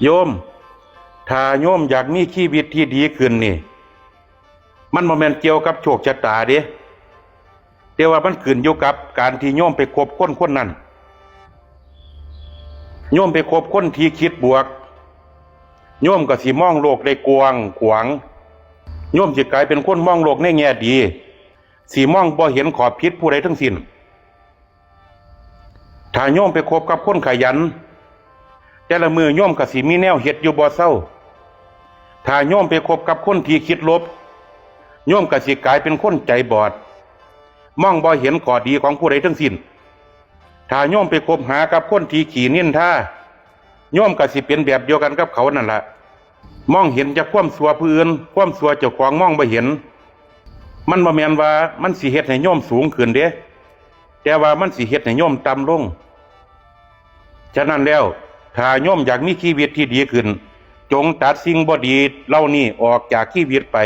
โยมถ้าโยมอยากมีชีวิตที่ดีขึ้นนี่มันบ่แม่นเกี่ยวกับโชคชะตาเด้แต่ว่ามันขึ้นอยู่กับการที่โยมไปคบคนนั้นโยมไปคบคนที่คิดบวกโยมก็สิมองโลกได้กว้างขวางโยมสิกลายเป็นคนมองโลกในแง่ดีสิมองบ่เห็นขอบผิดผู้ใดทั้งสิ้นถ้าโยมไปคบกับคนขยันแต่ละมือโยมก็สิมีแนวเฮ็ดอยู่บ่เศร้าถ้าโยมไปคบกับคนที่คิดลบโยมก็สิกลายเป็นคนใจบอดมองบ่เห็นข้อดีของผู้ใดทั้งสิ้นถ้าโยมไปคบหากับคนที่ขี้นินทาโยมก็สิเป็นแบบเดียวกันกับเขานั่นล่ะมองเห็นจากความชั่วผู้อื่นความชั่วเจ้าของมองบ่เห็นมันบ่แม่นว่ามันสิเฮ็ดให้โยมสูงขึ้นเด้แต่ว่ามันสิเฮ็ดให้โยมต่ำลงฉะนั้นแล้วถ้าโยมอยากมีชีวิตที่ดีขึ้นจงตัดสิ่งบ่ดีเหล่านี้ออกจากชีวิตไป